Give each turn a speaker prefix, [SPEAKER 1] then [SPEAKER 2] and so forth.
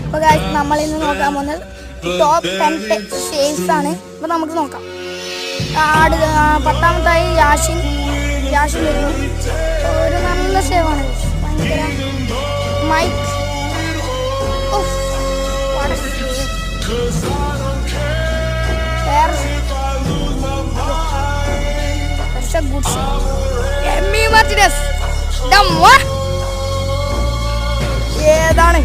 [SPEAKER 1] അപ്പോൾ ഗൈസ് നമ്മളിന്ന് നോക്കാൻ പോകുന്നത് ടോപ്പ് 10 ഷേവ്സ് ആണ്. അപ്പോൾ നമുക്ക് നോക്കാം. 10ാമത്തായി യാഷിൻ വരുന്നു. ഒരു നല്ല ഷേവാണ്, ഭയങ്കര മൈക്ക്. Good shave. ഏതാണ്